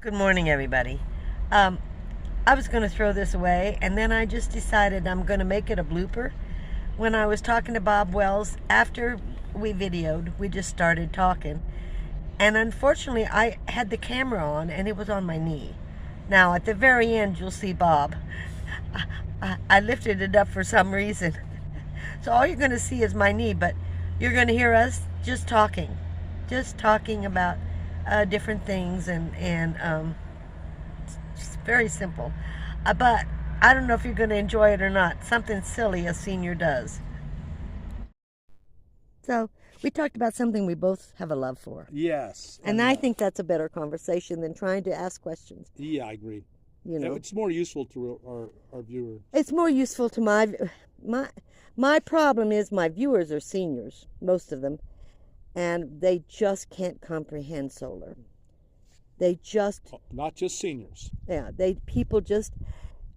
Good morning, everybody. I was going to throw this away, and then I just decided I'm going to make it a blooper. When I was talking to Bob Wells, after we videoed, we just started talking. And unfortunately, I had the camera on, and it was on my knee. Now, at the very end, you'll see Bob. I lifted it up for some reason. So all you're going to see is my knee, but you're going to hear us just talking about different things, and it's very simple. But I don't know if you're going to enjoy it or not. Something silly a senior does. So we talked about something we both have a love for. Yes. And I think that's a better conversation than trying to ask questions. Yeah, I agree. You know, It's more useful to our viewers. it's more useful to my problem is my viewers are seniors, most of them, and they just can't comprehend solar. They just, Not just seniors. yeah, people just,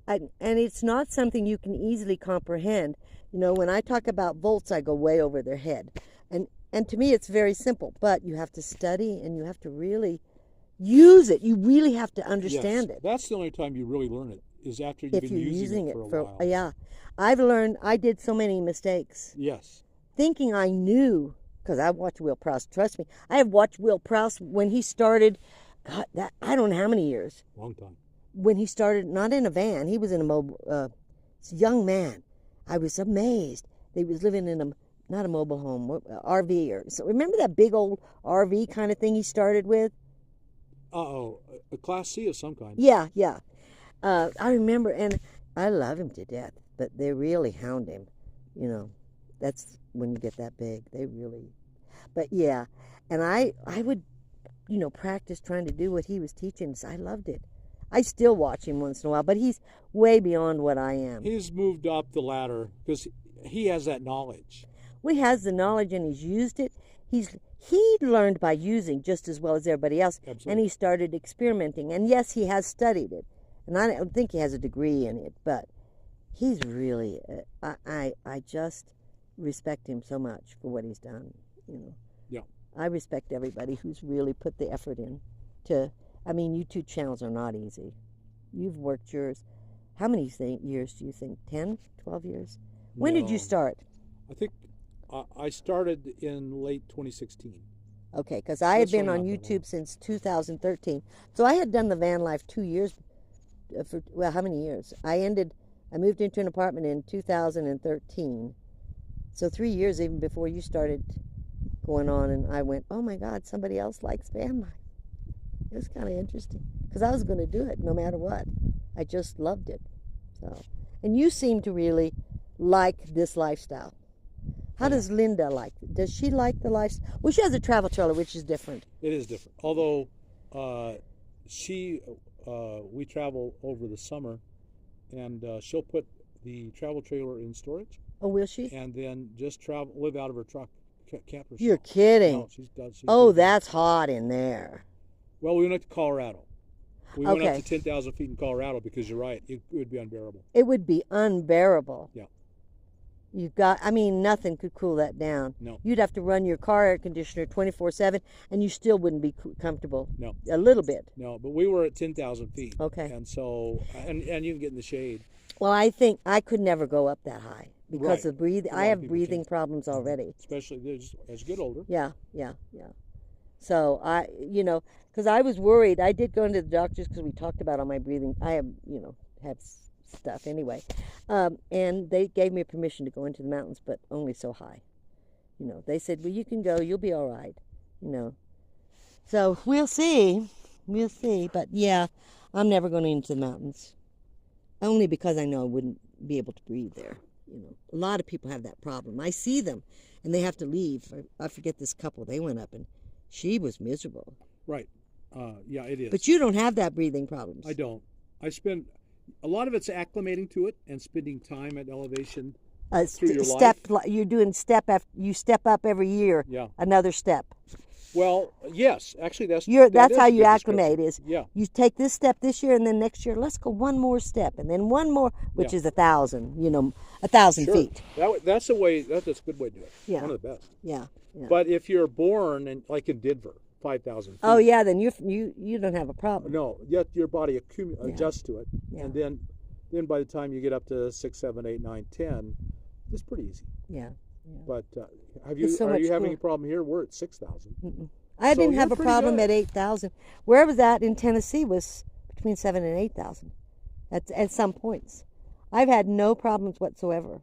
and it's not something you can easily comprehend. You know, when I talk about volts, I go way over their head. And to me, it's very simple, but you have to study and you have to really use it. You really have to understand Yes. it. That's the only time you really learn it, is after you've If been you're using it it for a while. yeah. I've learned, I did so many mistakes Yes. thinking I knew, because I watched Will Prowse. Trust me, I have watched Will Prowse when he started, God, that I don't know how many years. Long time. When he started, not in a van, he was in a young man. I was amazed. He was living in not a mobile home, RV. So remember that big old RV kind of thing he started with? A Class C of some kind. Yeah, yeah. I remember, and I love him to death, but they really hound him. You know, that's when you get that big. They really, but yeah. And I would, practice trying to do what he was teaching us. I loved it. I still watch him once in a while, but he's way beyond what I am. He's moved up the ladder because he has that knowledge. Well, he has the knowledge and he's used it. He learned by using just as well as everybody else. Absolutely. And he started experimenting. And yes, he has studied it. And I don't think he has a degree in it, but he's really, I just respect him so much for what he's done. Yeah. I respect everybody who's really put the effort in YouTube channels are not easy. You've worked yours. How many years do you think? 10, 12 years? When did you start? I think I started in late 2016. Okay, because I had been on not that long. YouTube since 2013. So I had done the van life 2 years. How many years? I moved into an apartment in 2013. So 3 years even before you started going on, and I went, oh my God, somebody else likes van life. It was kind of interesting because I was going to do it no matter what. I just loved it. So, and you seem to really like this lifestyle. How does Linda like it? Does she like the lifestyle? Well, she has a travel trailer, which is different. It is different. Although we travel over the summer, and she'll put the travel trailer in storage. Oh, will she? And then just live out of her truck, camper. You're kidding. No, she's that's hot in there. Well, we went up to Colorado. We went up Okay. to 10,000 feet in Colorado because you're right, it would be unbearable. It would be unbearable. Yeah. Nothing could cool that down. No. You'd have to run your car air conditioner 24/7, and you still wouldn't be comfortable. No. A little bit. No, but we were at 10,000 feet. Okay. And so, and you can get in the shade. Well, I think I could never go up that high because Right. of breathing. A lot I of have people breathing can't. problems already. Especially as you get older. Yeah. So because I was worried. I did go into the doctors because we talked about all my breathing. I have stuff anyway, and they gave me permission to go into the mountains, but only so high. They said, well, you can go. You'll be all right. So we'll see. But yeah, I'm never going into the mountains. Only because I know I wouldn't be able to breathe there. A lot of people have that problem. I see them, and they have to leave. I forget this couple. They went up, and she was miserable. Right. Yeah, it is. But you don't have that breathing problems. I don't. I spend a lot of it's acclimating to it and spending time at elevation through your life. You're doing you step up every year. Yeah. Another step. Well, yes, actually that's That's is how a you good acclimate. description. Yeah. You take this step this year, and then next year let's go one more step, and then one more, which Yeah. is 1,000. 1,000 Sure. feet. That's a way. That's a good way to do it. Yeah. One of the best. Yeah. But if you're born like in Denver, 5,000 feet. Oh yeah, then you don't have a problem. No, yet your body adjusts to it, Yeah. and then by the time you get up to 6, 7, 8, 9, 10, it's pretty easy. Yeah. But are It's so you much having cooler. a problem here? We're at 6,000. I So didn't you're have a pretty problem good. at 8,000. Where I was at in Tennessee was between 7 and 8,000 at some points. I've had no problems whatsoever.